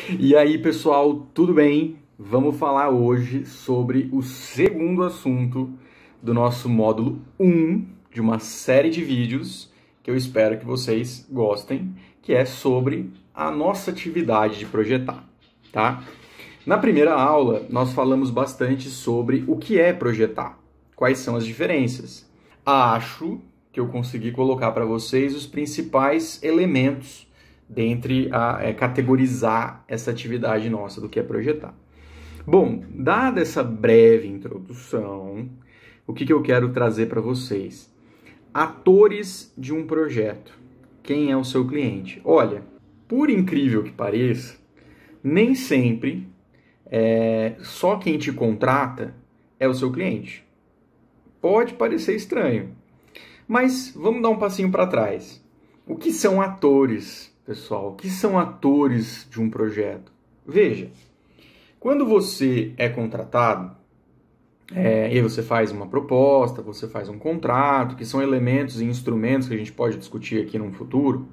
E aí, pessoal, tudo bem? Vamos falar hoje sobre o segundo assunto do nosso módulo 1 de uma série de vídeos que eu espero que vocês gostem, que é sobre a nossa atividade de projetar, tá? Na primeira aula, nós falamos bastante sobre o que é projetar, quais são as diferenças. Acho que eu consegui colocar para vocês os principais elementos dentre categorizar essa atividade nossa do que é projetar. Bom, dada essa breve introdução, o que eu quero trazer para vocês? Atores de um projeto. Quem é o seu cliente? Olha, por incrível que pareça, nem sempre só quem te contrata é o seu cliente. Pode parecer estranho, mas vamos dar um passinho para trás. O que são atores, pessoal? O que são atores de um projeto? Veja, quando você é contratado, e aí você faz uma proposta, você faz um contrato, que são elementos e instrumentos que a gente pode discutir aqui no futuro,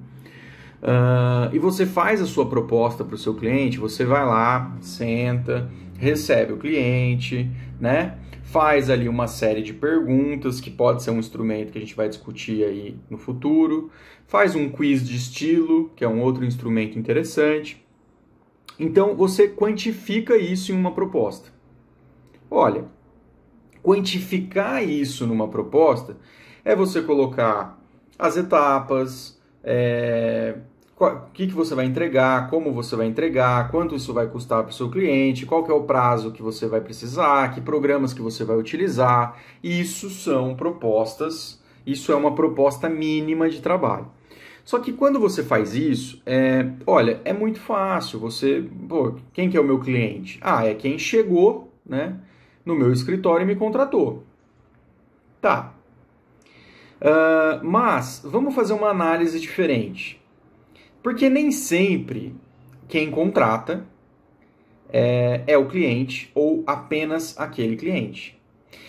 e você faz a sua proposta para o seu cliente, você vai lá, senta, recebe o cliente, né? Faz ali uma série de perguntas, que pode ser um instrumento que a gente vai discutir aí no futuro. Faz um quiz de estilo, que é um outro instrumento interessante. Então, você quantifica isso em uma proposta. Olha, quantificar isso numa proposta é você colocar as etapas, o que você vai entregar, como você vai entregar, quanto isso vai custar para o seu cliente, qual que é o prazo que você vai precisar, que programas que você vai utilizar. Isso são propostas, isso é uma proposta mínima de trabalho. Só que quando você faz isso, olha, é muito fácil. Quem que é o meu cliente? É quem chegou, né, no meu escritório e me contratou. Tá. Mas vamos fazer uma análise diferente. Porque nem sempre quem contrata é o cliente ou apenas aquele cliente.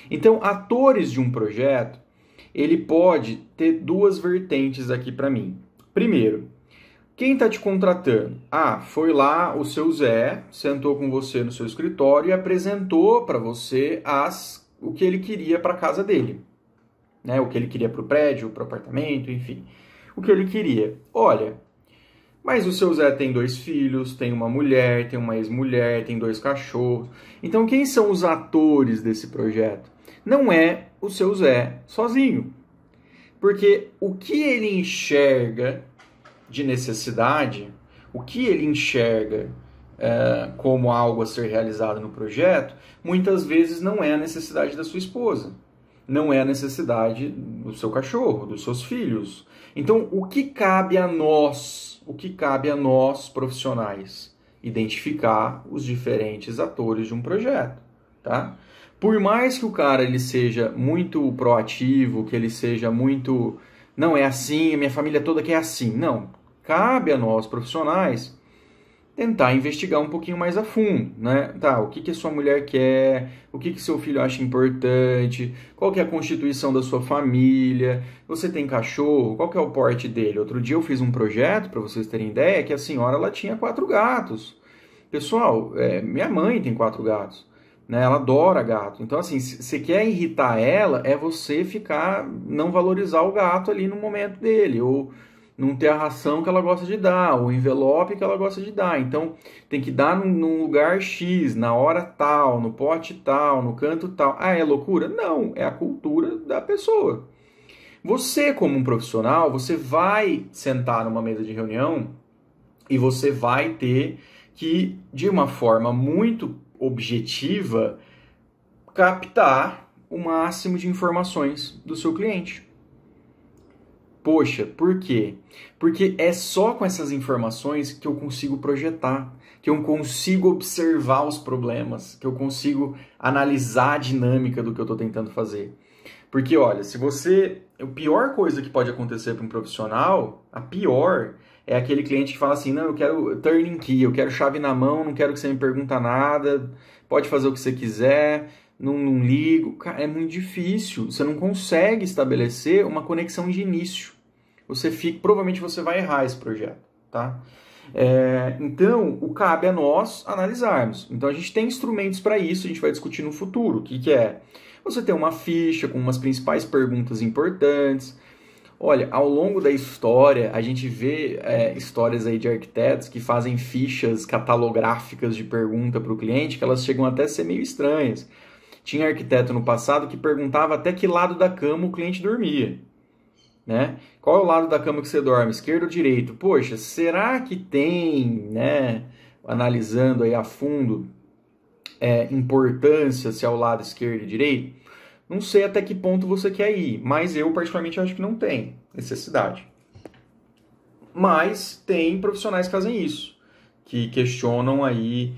Então, atores de um projeto, ele pode ter duas vertentes aqui para mim. Primeiro, quem está te contratando? Foi lá o seu Zé, sentou com você no seu escritório e apresentou para você o que ele queria para a casa dele. Né? O que ele queria para o prédio, para o apartamento, enfim. O que ele queria. Olha, mas o seu Zé tem 2 filhos, tem uma mulher, tem uma ex-mulher, tem 2 cachorros. Então, quem são os atores desse projeto? Não é o seu Zé sozinho. Porque o que ele enxerga de necessidade, o que ele enxerga como algo a ser realizado no projeto, muitas vezes não é a necessidade da sua esposa. Não é a necessidade do seu cachorro, dos seus filhos. Então, o que cabe a nós profissionais? Identificar os diferentes atores de um projeto, tá? Por mais que o cara ele seja muito proativo, que ele seja muito... Não, é assim, a minha família toda quer assim. Não, cabe a nós profissionais tentar investigar um pouquinho mais a fundo, né? Tá, o que a sua mulher quer, o que seu filho acha importante, qual que é a constituição da sua família, você tem cachorro, qual que é o porte dele? Outro dia eu fiz um projeto, para vocês terem ideia, que a senhora ela tinha 4 gatos. Pessoal, minha mãe tem 4 gatos, né? Ela adora gato. Então, assim, se você quer irritar ela, é você não valorizar o gato ali no momento dele, ou não ter a ração que ela gosta de dar, o envelope que ela gosta de dar. Então, tem que dar num lugar X, na hora tal, no pote tal, no canto tal. É loucura? Não, é a cultura da pessoa. Você, como um profissional, você vai sentar numa mesa de reunião e você vai ter que, de uma forma muito objetiva, captar o máximo de informações do seu cliente. Poxa, por quê? Porque é só com essas informações que eu consigo projetar, que eu consigo observar os problemas, que eu consigo analisar a dinâmica do que eu estou tentando fazer. Porque, olha, a pior coisa que pode acontecer para um profissional, a pior, é aquele cliente que fala assim, não, eu quero turning key, eu quero chave na mão, não quero que você me pergunte nada, pode fazer o que você quiser, não ligo. Cara, é muito difícil, você não consegue estabelecer uma conexão de início. Provavelmente você vai errar esse projeto, tá? Então, cabe a nós analisarmos. Então, a gente tem instrumentos para isso, a gente vai discutir no futuro. O que é? Você tem uma ficha com umas principais perguntas importantes. Olha, ao longo da história, a gente vê histórias aí de arquitetos que fazem fichas catalográficas de pergunta para o cliente, que elas chegam até a ser meio estranhas. Tinha arquiteto no passado que perguntava até que lado da cama o cliente dormia. Né? Qual é o lado da cama que você dorme, esquerdo ou direito? Poxa, será que tem, né, analisando aí a fundo, importância se é o lado esquerdo e direito? Não sei até que ponto você quer ir, mas eu particularmente acho que não tem necessidade. Mas tem profissionais que fazem isso, que questionam aí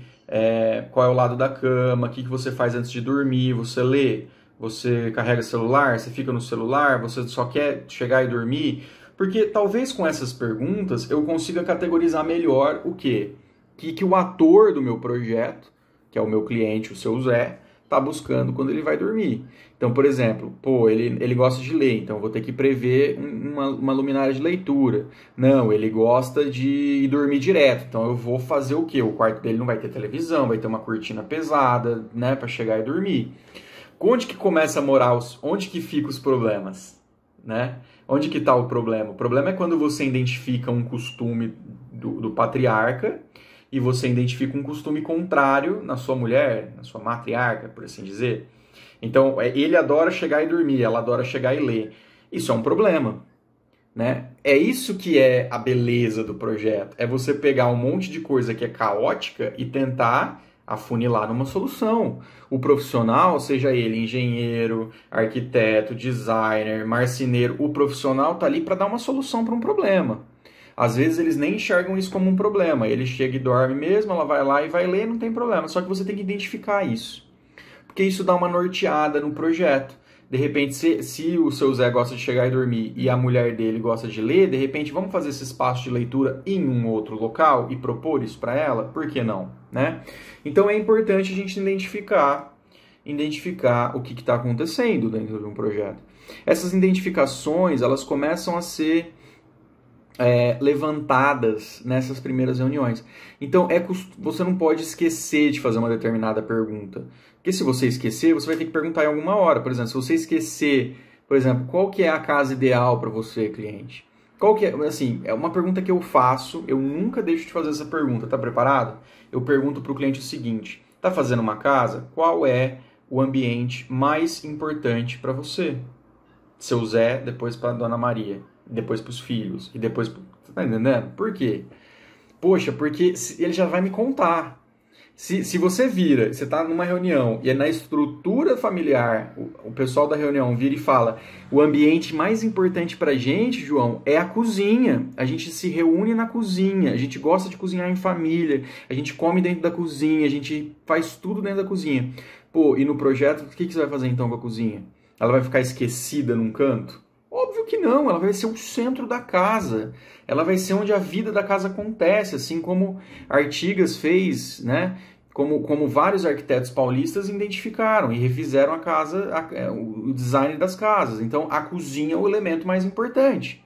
qual é o lado da cama, o que você faz antes de dormir, você lê, você carrega celular, você fica no celular, você só quer chegar e dormir? Porque talvez com essas perguntas eu consiga categorizar melhor o quê? Que o ator do meu projeto, que é o meu cliente, o seu Zé, está buscando quando ele vai dormir. Então, por exemplo, ele gosta de ler, então eu vou ter que prever uma luminária de leitura. Não, ele gosta de dormir direto, então eu vou fazer o quê? O quarto dele não vai ter televisão, vai ter uma cortina pesada, né, para chegar e dormir. Onde que começa a morar, onde que ficam os problemas, né? Onde que está o problema? O problema é quando você identifica um costume do patriarca e você identifica um costume contrário na sua mulher, na sua matriarca, por assim dizer. Então, ele adora chegar e dormir, ela adora chegar e ler. Isso é um problema, né? É isso que é a beleza do projeto. É você pegar um monte de coisa que é caótica e tentar afunilar numa solução. O profissional, seja ele engenheiro, arquiteto, designer, marceneiro, o profissional está ali para dar uma solução para um problema. Às vezes eles nem enxergam isso como um problema. Ele chega e dorme mesmo, ela vai lá e vai ler, não tem problema. Só que você tem que identificar isso. Porque isso dá uma norteada no projeto. De repente, se o seu Zé gosta de chegar e dormir e a mulher dele gosta de ler, de repente vamos fazer esse espaço de leitura em um outro local e propor isso para ela? Por que não? Né? Então é importante a gente identificar o que está acontecendo dentro de um projeto. Essas identificações, elas começam a ser levantadas nessas primeiras reuniões. Então, você não pode esquecer de fazer uma determinada pergunta. Porque se você esquecer, você vai ter que perguntar em alguma hora. Por exemplo, se você esquecer, por exemplo, qual que é a casa ideal para você, cliente? Qual que é, assim, é uma pergunta que eu faço, eu nunca deixo de fazer essa pergunta. Tá preparado? Eu pergunto para o cliente o seguinte: tá fazendo uma casa? Qual é o ambiente mais importante para você? Seu Zé, depois para Dona Maria, depois para os filhos, e depois... Você tá entendendo? Por quê? Poxa, porque ele já vai me contar. Se você vira, você está numa reunião, e é na estrutura familiar, o pessoal da reunião vira e fala: o ambiente mais importante para a gente, João, é a cozinha. A gente se reúne na cozinha, a gente gosta de cozinhar em família, a gente come dentro da cozinha, a gente faz tudo dentro da cozinha. Pô, e no projeto, o que você vai fazer então com a cozinha? Ela vai ficar esquecida num canto? Óbvio que não, ela vai ser o centro da casa. Ela vai ser onde a vida da casa acontece, assim como Artigas fez, né? Como vários arquitetos paulistas identificaram e refizeram a casa, o design das casas. Então, a cozinha é o elemento mais importante.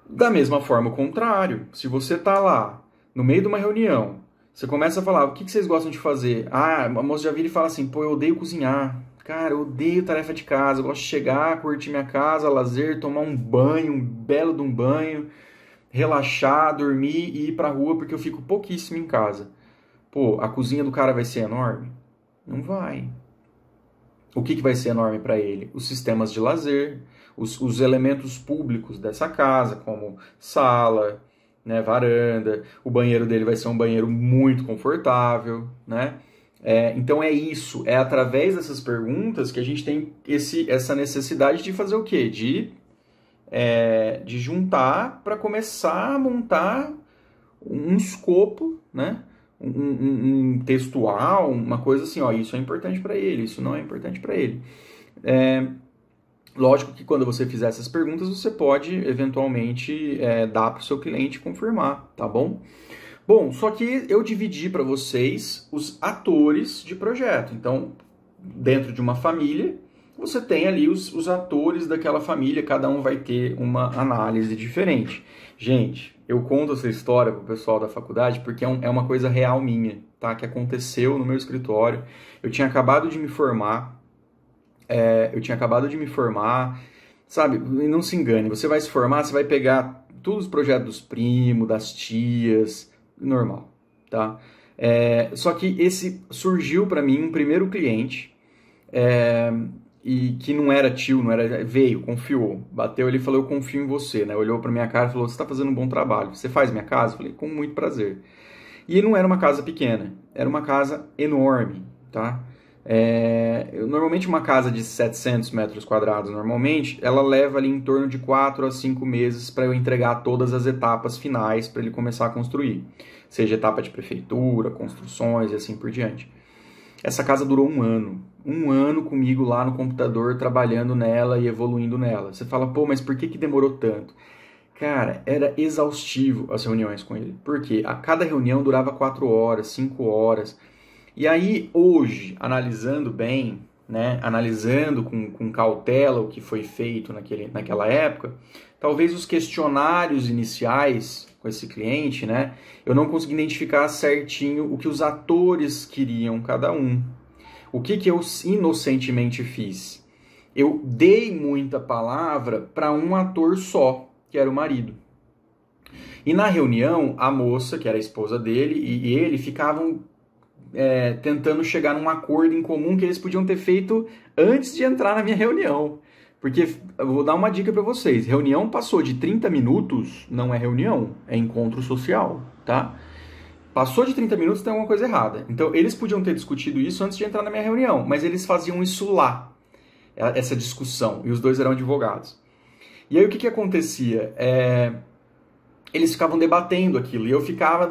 Da mesma forma, o contrário. Se você está lá, no meio de uma reunião, você começa a falar: o que vocês gostam de fazer? Ah, a moça já vira e fala assim: pô, eu odeio cozinhar. Cara, eu odeio tarefa de casa, eu gosto de chegar, curtir minha casa, lazer, tomar um banho, um belo de um banho, relaxar, dormir e ir pra rua porque eu fico pouquíssimo em casa. Pô, a cozinha do cara vai ser enorme? Não vai. O que vai ser enorme para ele? Os sistemas de lazer, os elementos públicos dessa casa, como sala, né, varanda, o banheiro dele vai ser um banheiro muito confortável, né? Então é isso, é através dessas perguntas que a gente tem essa necessidade de fazer o quê? De juntar para começar a montar um escopo, né? Um textual, uma coisa assim, ó, isso é importante para ele, isso não é importante para ele. Lógico que quando você fizer essas perguntas, você pode eventualmente dar para o seu cliente confirmar, tá bom? Bom, só que eu dividi para vocês os atores de projeto. Então, dentro de uma família, você tem ali os atores daquela família, cada um vai ter uma análise diferente. Gente, eu conto essa história pro pessoal da faculdade porque é uma coisa real minha, tá? Que aconteceu no meu escritório. Eu tinha acabado de me formar, sabe? E não se engane, você vai se formar, você vai pegar todos os projetos dos primos, das tias, normal, tá? Só que esse surgiu para mim um primeiro cliente, e que não era tio, veio, confiou, bateu, ele falou, eu confio em você, né? Olhou para minha cara e falou, você está fazendo um bom trabalho, você faz minha casa? Eu falei, com muito prazer. E não era uma casa pequena, era uma casa enorme, tá? Normalmente uma casa de 700 metros quadrados, normalmente, ela leva ali em torno de 4 a 5 meses para eu entregar todas as etapas finais para ele começar a construir. Seja etapa de prefeitura, construções e assim por diante. Essa casa durou um ano comigo lá no computador, trabalhando nela e evoluindo nela. Você fala, pô, mas por que demorou tanto? Cara, era exaustivo as reuniões com ele. Por quê? A cada reunião durava 4 horas, 5 horas. E aí, hoje, analisando bem, né, analisando com cautela o que foi feito naquela época, talvez os questionários iniciais com esse cliente, né, eu não consegui identificar certinho o que os atores queriam cada um. O que eu inocentemente fiz? Eu dei muita palavra para um ator só, que era o marido. E na reunião, a moça, que era a esposa dele, e ele ficavam tentando chegar num acordo em comum que eles podiam ter feito antes de entrar na minha reunião. Porque, eu vou dar uma dica para vocês, reunião passou de 30 minutos, não é reunião, é encontro social, tá? Passou de 30 minutos, tem alguma coisa errada. Então, eles podiam ter discutido isso antes de entrar na minha reunião, mas eles faziam isso lá, essa discussão, e os dois eram advogados. E aí, o que acontecia? Eles ficavam debatendo aquilo, e eu ficava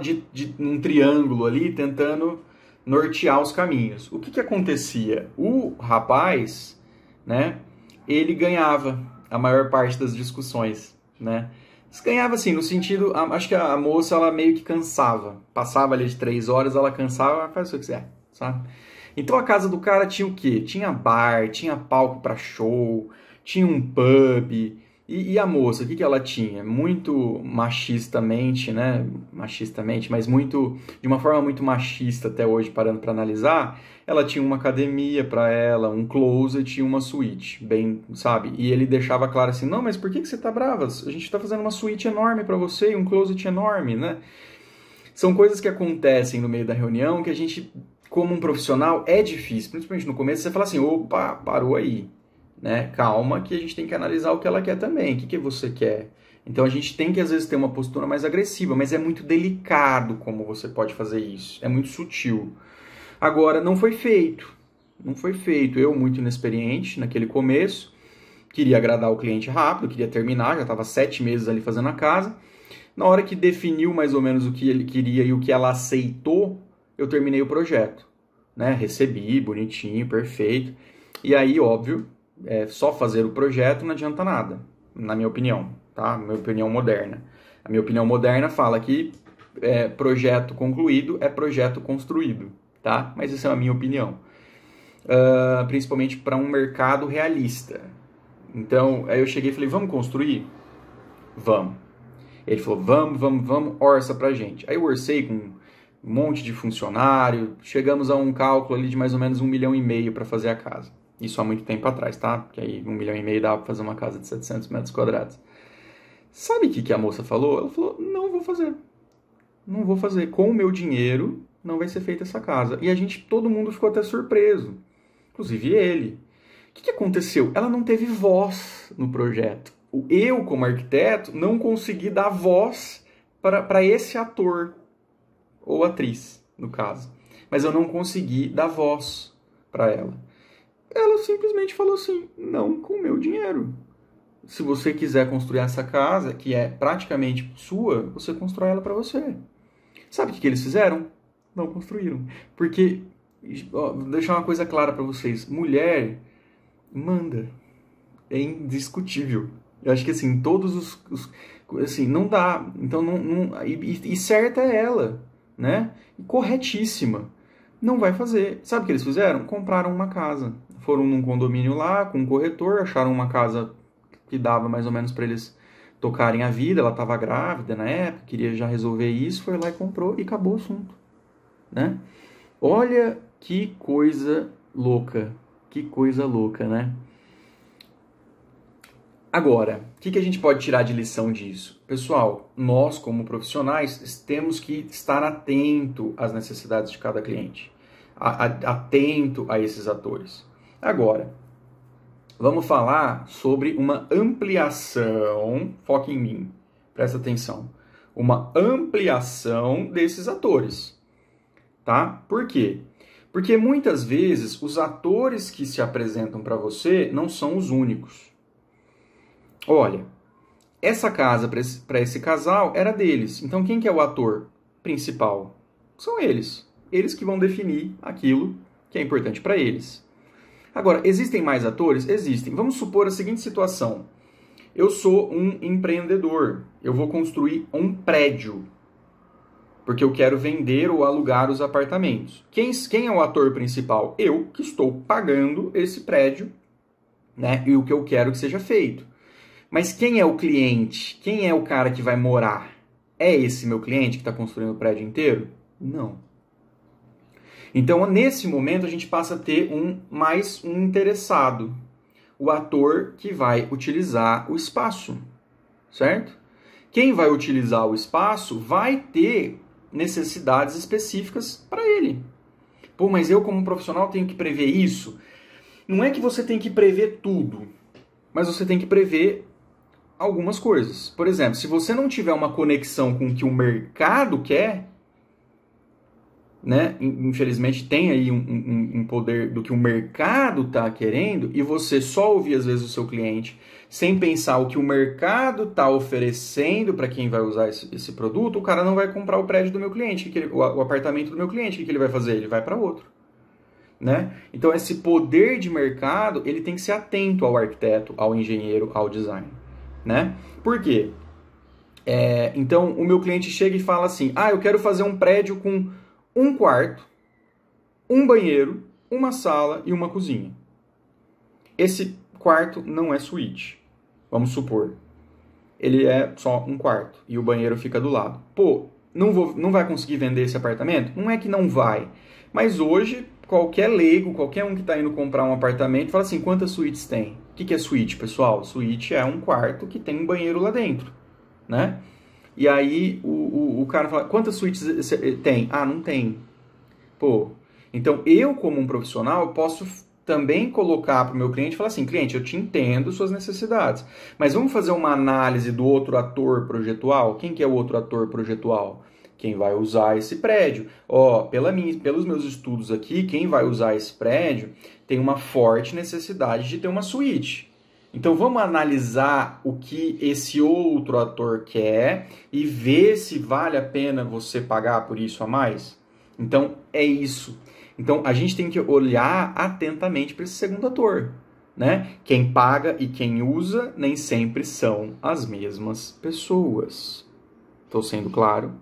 num triângulo ali, tentando nortear os caminhos. O que acontecia? O rapaz, né, ele ganhava a maior parte das discussões, né? Ganhava assim, no sentido, acho que a moça, ela meio que cansava. Passava ali de 3 horas, ela cansava, faz o que quiser, sabe? Então a casa do cara tinha o quê? Tinha bar, tinha palco para show, tinha um pub. E a moça, o que ela tinha? Muito machistamente, né? Machistamente, mas de uma forma muito machista até hoje, parando para analisar, ela tinha uma academia para ela, um closet e uma suíte, bem, sabe? E ele deixava claro assim, não, mas por que você tá brava? A gente tá fazendo uma suíte enorme para você e um closet enorme, né? São coisas que acontecem no meio da reunião que a gente, como um profissional, é difícil. Principalmente no começo, você fala assim, opa, parou aí. Né? Calma, que a gente tem que analisar o que ela quer também, o que você quer. Então a gente tem que às vezes ter uma postura mais agressiva, mas é muito delicado como você pode fazer isso, é muito sutil. Agora, não foi feito, eu muito inexperiente naquele começo, queria agradar o cliente rápido, queria terminar, já estava 7 meses ali fazendo a casa. Na hora que definiu mais ou menos o que ele queria e o que ela aceitou, eu terminei o projeto, né? Recebi, bonitinho, perfeito, e aí, óbvio, só fazer o projeto não adianta nada, na minha opinião, tá? Minha opinião moderna. A minha opinião moderna fala que projeto concluído é projeto construído, tá? Mas essa é a minha opinião. Principalmente para um mercado realista. Então, aí eu cheguei e falei, vamos construir? Vamos. Ele falou, vamos, orça pra gente. Aí eu orcei com um monte de funcionário, chegamos a um cálculo ali de mais ou menos 1,5 milhão para fazer a casa. Isso há muito tempo atrás, tá? Porque aí 1,5 milhão dava pra fazer uma casa de 700 metros quadrados. Sabe o que a moça falou? Ela falou, não vou fazer. Não vou fazer. Com o meu dinheiro, não vai ser feita essa casa. E todo mundo ficou até surpreso. Inclusive ele. O que aconteceu? Ela não teve voz no projeto. Eu, como arquiteto, não consegui dar voz para esse ator. Ou atriz, no caso. Mas eu não consegui dar voz para ela. Ela simplesmente falou assim, não com o meu dinheiro. Se você quiser construir essa casa, que é praticamente sua, você constrói ela para você. Sabe o que eles fizeram? Não construíram. Porque, vou deixar uma coisa clara para vocês, mulher manda. É indiscutível. Eu acho que assim, todos assim, não dá. Então, e certa é ela, né? E corretíssima. Não vai fazer. Sabe o que eles fizeram? Compraram uma casa. foram num condomínio lá, com um corretor, acharam uma casa que dava mais ou menos para eles tocarem a vida, ela estava grávida na época, queria já resolver isso, foi lá e comprou e acabou o assunto, né? Olha que coisa louca, né? Agora, o que a gente pode tirar de lição disso? Pessoal, nós como profissionais temos que estar atento às necessidades de cada cliente, atento a esses atores. Agora, vamos falar sobre uma ampliação, foca em mim, presta atenção, uma ampliação desses atores, tá? Por quê? Porque muitas vezes os atores que se apresentam para você não são os únicos. Olha, essa casa para esse casal era deles. Então quem que é o ator principal? São eles. Eles que vão definir aquilo que é importante para eles. Agora, existem mais atores? Existem. Vamos supor a seguinte situação. Eu sou um empreendedor. Eu vou construir um prédio. Porque eu quero vender ou alugar os apartamentos. Quem é o ator principal? Eu, que estou pagando esse prédio, né? E o que eu quero que seja feito. Mas quem é o cliente? Quem é o cara que vai morar? É esse meu cliente que está construindo o prédio inteiro? Não. Então, nesse momento, a gente passa a ter mais um interessado. O ator que vai utilizar o espaço, certo? Quem vai utilizar o espaço vai ter necessidades específicas para ele. Pô, mas eu como profissional tenho que prever isso? Não é que você tem que prever tudo, mas você tem que prever algumas coisas. Por exemplo, se você não tiver uma conexão com o que o mercado quer, né? Infelizmente tem aí um poder do que o mercado está querendo e você só ouvir às vezes o seu cliente sem pensar o que o mercado está oferecendo para quem vai usar esse produto, o cara não vai comprar o prédio do meu cliente, o apartamento do meu cliente, o que ele vai fazer? Ele vai para outro. Né? Então esse poder de mercado ele tem que ser atento ao arquiteto, ao engenheiro, ao design. Né? Por quê? Então o meu cliente chega e fala assim, eu quero fazer um prédio com um quarto, um banheiro, uma sala e uma cozinha. Esse quarto não é suíte, vamos supor. Ele é só um quarto e o banheiro fica do lado. Pô, não vai conseguir vender esse apartamento? Não é que não vai, mas hoje qualquer leigo, qualquer um que está indo comprar um apartamento, fala assim, quantas suítes tem? O que é suíte, pessoal? Suíte é um quarto que tem um banheiro lá dentro, né? E aí o cara fala, quantas suítes tem? Não tem. Pô, então eu como um profissional posso também colocar para o meu cliente e falar assim, cliente, eu te entendo suas necessidades, mas vamos fazer uma análise do outro ator projetual? Quem que é o outro ator projetual? Quem vai usar esse prédio? Pelos meus estudos aqui, quem vai usar esse prédio tem uma forte necessidade de ter uma suíte. Então vamos analisar o que esse outro ator quer e ver se vale a pena você pagar por isso a mais? Então é isso. Então a gente tem que olhar atentamente para esse segundo ator, né? Quem paga e quem usa nem sempre são as mesmas pessoas. Estou sendo claro?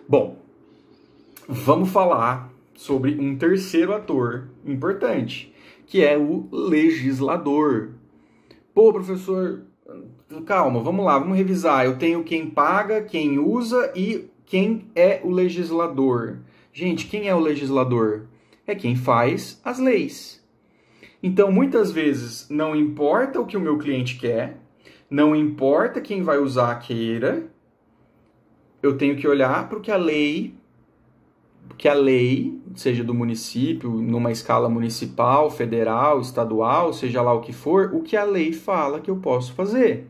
Bom, vamos falar sobre um terceiro ator importante, que é o legislador. Pô, professor, calma, vamos lá, vamos revisar. Eu tenho quem paga, quem usa e quem é o legislador. Gente, quem é o legislador? É quem faz as leis. Então, muitas vezes, não importa o que o meu cliente quer, não importa quem vai usar queira, eu tenho que olhar para o que a lei, seja do município, numa escala municipal, federal, estadual, seja lá o que for, o que a lei fala que eu posso fazer.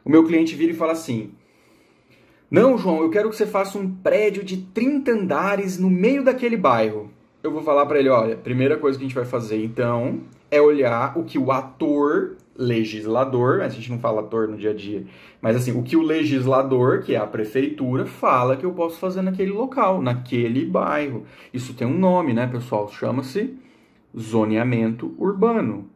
O meu cliente vira e fala assim, não, João, eu quero que você faça um prédio de 30 andares no meio daquele bairro. Eu vou falar para ele, olha, a primeira coisa que a gente vai fazer, então, é olhar o que o ator legislador, a gente não fala ator no dia a dia, mas assim, o que o legislador, que é a prefeitura, fala que eu posso fazer naquele local, naquele bairro. Isso tem um nome, né, pessoal? Chama-se zoneamento urbano.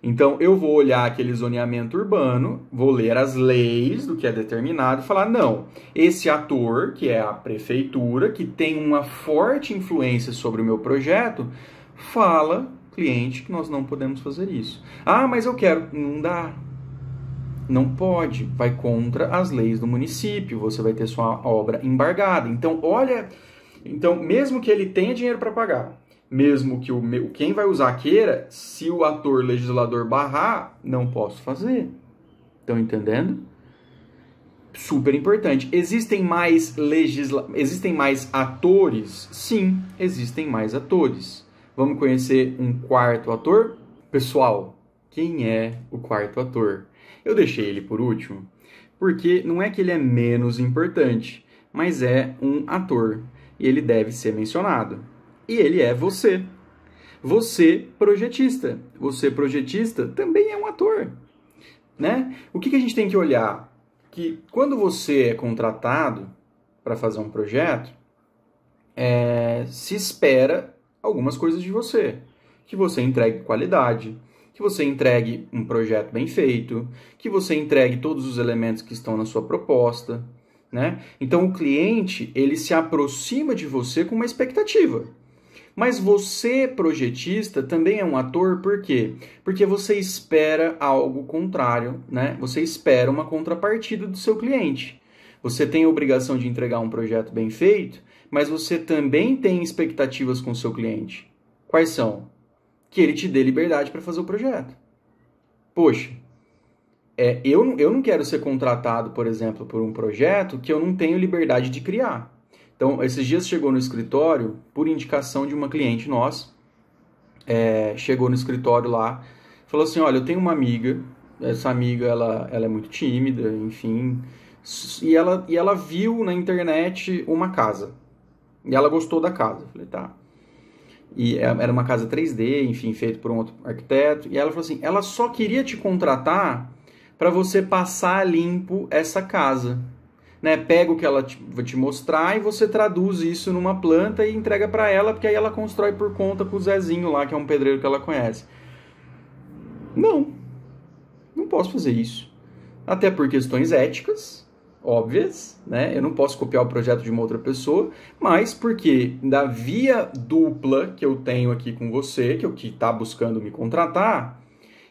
Então, eu vou olhar aquele zoneamento urbano, vou ler as leis do que é determinado e falar, não, esse ator, que é a prefeitura, que tem uma forte influência sobre o meu projeto, fala cliente que nós não podemos fazer isso. Ah, mas eu quero. Não dá. Não pode. Vai contra as leis do município. Você vai ter sua obra embargada. Então, olha... Então, mesmo que ele tenha dinheiro para pagar, mesmo que quem vai usar queira, se o ator legislador barrar, não posso fazer. Estão entendendo? Super importante. Existem mais atores? Sim, existem mais atores. Vamos conhecer um quarto ator? Pessoal, quem é o quarto ator? Eu deixei ele por último, porque não é que ele é menos importante, mas é um ator. E ele deve ser mencionado. E ele é você. Você, projetista. Você, projetista, também é um ator. Né? O que a gente tem que olhar? Que quando você é contratado para fazer um projeto, se espera algumas coisas de você. Que você entregue qualidade, que você entregue um projeto bem feito, que você entregue todos os elementos que estão na sua proposta, né? Então o cliente, ele se aproxima de você com uma expectativa. Mas você, projetista, também é um ator, por quê? Porque você espera algo contrário, né? Você espera uma contrapartida do seu cliente. Você tem a obrigação de entregar um projeto bem feito, mas você também tem expectativas com o seu cliente. Quais são? Que ele te dê liberdade para fazer o projeto. Poxa, eu não quero ser contratado, por exemplo, por um projeto que eu não tenho liberdade de criar. Então, esses dias chegou no escritório, por indicação de uma cliente nossa, chegou no escritório lá, falou assim, olha, eu tenho uma amiga, essa amiga ela é muito tímida, enfim, e ela viu na internet uma casa, e ela gostou da casa. Eu falei, tá. E era uma casa 3D, enfim, feita por um outro arquiteto, e ela falou assim, ela só queria te contratar para você passar limpo essa casa. Né, pega o que ela vai te mostrar e você traduz isso numa planta e entrega para ela, porque aí ela constrói por conta com o Zezinho lá, que é um pedreiro que ela conhece. Não posso fazer isso. Até por questões éticas, óbvias, né? Eu não posso copiar o projeto de uma outra pessoa, mas porque da via dupla que eu tenho aqui com você, que está buscando me contratar,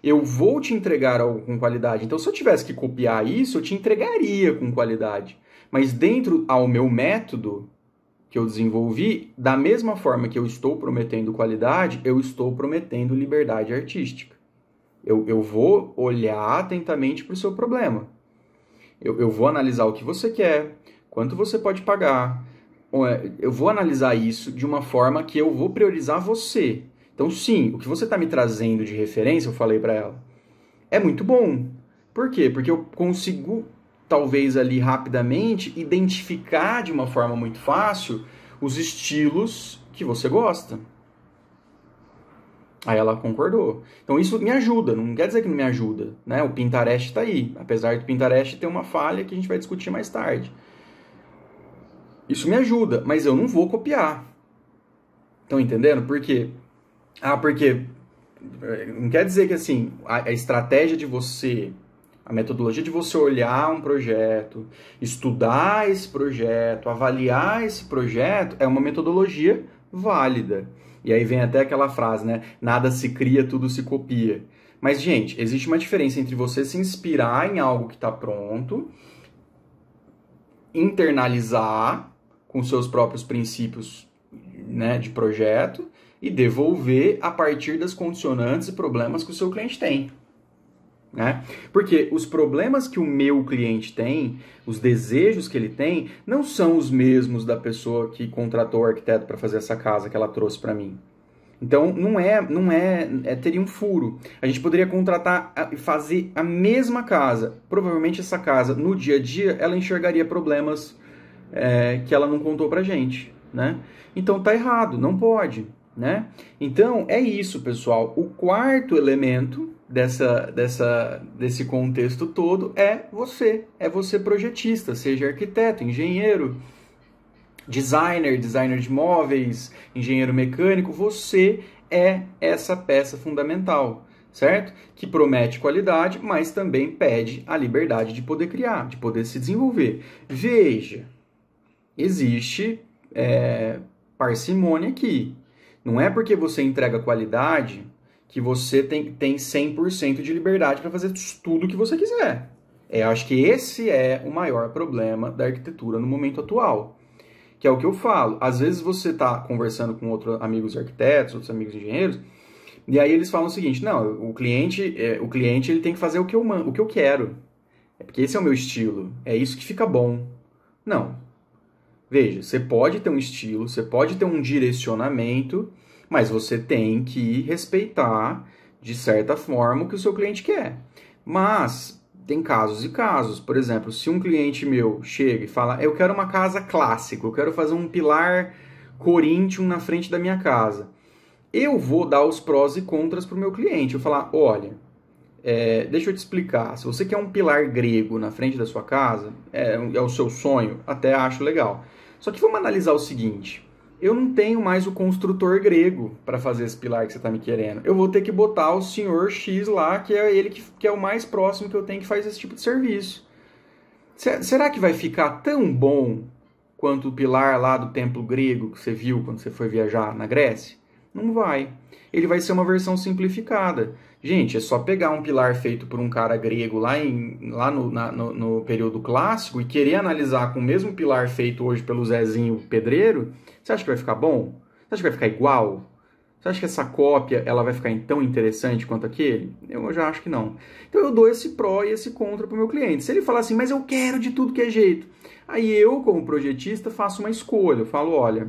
eu vou te entregar algo com qualidade. Então, se eu tivesse que copiar isso, eu te entregaria com qualidade. Mas dentro ao meu método que eu desenvolvi, da mesma forma que eu estou prometendo qualidade, eu estou prometendo liberdade artística. Eu vou olhar atentamente para o seu problema. Eu vou analisar o que você quer, quanto você pode pagar. Eu vou analisar isso de uma forma que eu vou priorizar você. Então, sim, o que você está me trazendo de referência, eu falei para ela, é muito bom. Por quê? Porque eu consigo, talvez ali rapidamente, identificar de uma forma muito fácil os estilos que você gosta. Aí ela concordou. Então, isso me ajuda, não quer dizer que não me ajuda, né? O Pinterest está aí, apesar do Pinterest ter uma falha que a gente vai discutir mais tarde. Isso me ajuda, mas eu não vou copiar. Estão entendendo? Por quê? Porque não quer dizer que assim, a estratégia de você, a metodologia de você olhar um projeto, estudar esse projeto, avaliar esse projeto, é uma metodologia válida. E aí vem até aquela frase, né? Nada se cria, tudo se copia. Mas, gente, existe uma diferença entre você se inspirar em algo que está pronto, internalizar com seus próprios princípios, né, de projeto, e devolver a partir das condicionantes e problemas que o seu cliente tem. Né? Porque os problemas que o meu cliente tem, os desejos que ele tem, não são os mesmos da pessoa que contratou o arquiteto para fazer essa casa que ela trouxe para mim. Então, teria um furo. A gente poderia contratar e fazer a mesma casa. Provavelmente essa casa, no dia a dia, ela enxergaria problemas que esse não contou pra gente. Né? Então, tá errado, não pode. Né? Então, é isso, pessoal. O quarto elemento desse contexto todo é você projetista, seja arquiteto, engenheiro, designer de móveis, engenheiro mecânico, você é essa peça fundamental, certo? Que promete qualidade, mas também pede a liberdade de poder criar, de poder se desenvolver. Veja, existe parcimônia aqui. Não é porque você entrega qualidade que você tem 100% de liberdade para fazer tudo o que você quiser. Acho que esse é o maior problema da arquitetura no momento atual. Que é o que eu falo. Às vezes você está conversando com outros amigos arquitetos, outros amigos engenheiros, e aí eles falam o seguinte: não, o cliente ele tem que fazer o que eu quero. É porque esse é o meu estilo. É isso que fica bom. Não. Veja, você pode ter um estilo, você pode ter um direcionamento, mas você tem que respeitar, de certa forma, o que o seu cliente quer. Mas tem casos e casos. Por exemplo, se um cliente meu chega e fala: eu quero uma casa clássica, eu quero fazer um pilar Corinthians na frente da minha casa. Eu vou dar os prós e contras para o meu cliente. Eu vou falar: olha, deixa eu te explicar. Se você quer um pilar grego na frente da sua casa, é o seu sonho, até acho legal. Só que vamos analisar o seguinte: eu não tenho mais o construtor grego para fazer esse pilar que você está me querendo. Eu vou ter que botar o senhor X lá, que é ele que é o mais próximo que eu tenho que faz esse tipo de serviço. Será que vai ficar tão bom quanto o pilar lá do templo grego que você viu quando você foi viajar na Grécia? Não vai. Ele vai ser uma versão simplificada. Gente, é só pegar um pilar feito por um cara grego lá no período clássico e querer analisar com o mesmo pilar feito hoje pelo Zezinho Pedreiro. Você acha que vai ficar bom? Você acha que vai ficar igual? Você acha que essa cópia ela vai ficar tão interessante quanto aquele? Eu já acho que não. Então eu dou esse pró e esse contra para o meu cliente. Se ele falar assim: mas eu quero de tudo que é jeito, aí eu, como projetista, faço uma escolha. Eu falo: olha,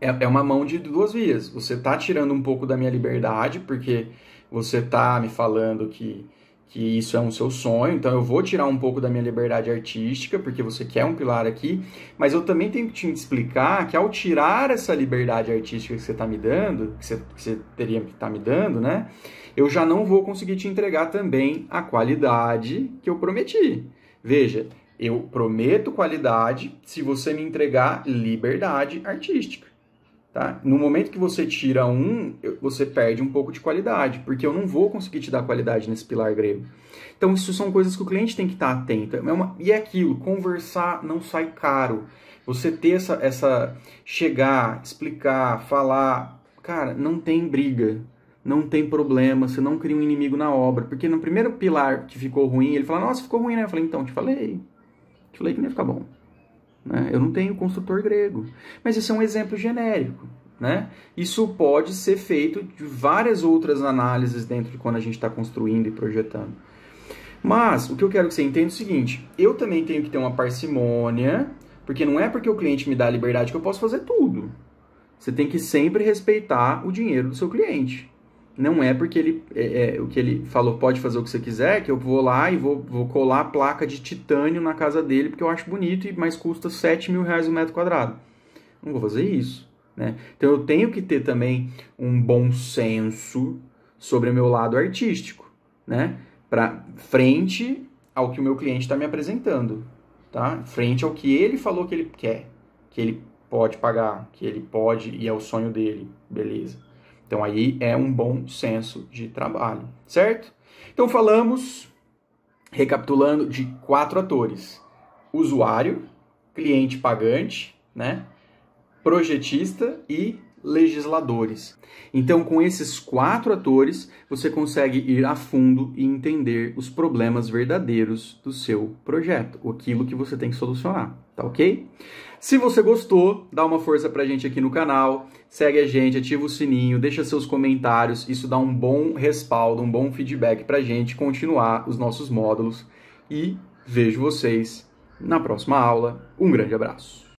é uma mão de duas vias. Você está tirando um pouco da minha liberdade, porque você está me falando que isso é um seu sonho, então eu vou tirar um pouco da minha liberdade artística, porque você quer um pilar aqui, mas eu também tenho que te explicar que ao tirar essa liberdade artística que você está me dando, que você teria que estar me dando, né, eu já não vou conseguir te entregar também a qualidade que eu prometi. Veja, eu prometo qualidade se você me entregar liberdade artística. Tá? No momento que você tira você perde um pouco de qualidade, porque eu não vou conseguir te dar qualidade nesse pilar grego. Então, isso são coisas que o cliente tem que estar atento. E é aquilo, conversar não sai caro. Você ter chegar, explicar, falar, cara, não tem briga, não tem problema, você não cria um inimigo na obra. Porque no primeiro pilar que ficou ruim, ele fala: nossa, ficou ruim, né? Eu falei: então, te falei que não ia ficar bom. Eu não tenho construtor grego. Mas isso é um exemplo genérico. Né? Isso pode ser feito de várias outras análises dentro de quando a gente está construindo e projetando. Mas o que eu quero que você entenda é o seguinte: eu também tenho que ter uma parcimônia, porque não é porque o cliente me dá a liberdade que eu posso fazer tudo. Você tem que sempre respeitar o dinheiro do seu cliente. Não é porque o que ele falou pode fazer o que você quiser, que eu vou lá e vou colar a placa de titânio na casa dele porque eu acho bonito, mas custa R$7.000 o metro quadrado. Não vou fazer isso. Né? Então eu tenho que ter também um bom senso sobre o meu lado artístico, né? Para frente ao que o meu cliente está me apresentando, tá? Frente ao que ele falou que ele quer, que ele pode pagar, que ele pode e é o sonho dele, beleza? Então aí é um bom senso de trabalho, certo? Então falamos, recapitulando, de 4 atores: usuário, cliente pagante, né? Projetista e legisladores. Então, com esses 4 atores, você consegue ir a fundo e entender os problemas verdadeiros do seu projeto, aquilo que você tem que solucionar, tá ok? Se você gostou, dá uma força pra gente aqui no canal, segue a gente, ativa o sininho, deixa seus comentários, isso dá um bom respaldo, um bom feedback pra gente continuar os nossos módulos e vejo vocês na próxima aula. Um grande abraço!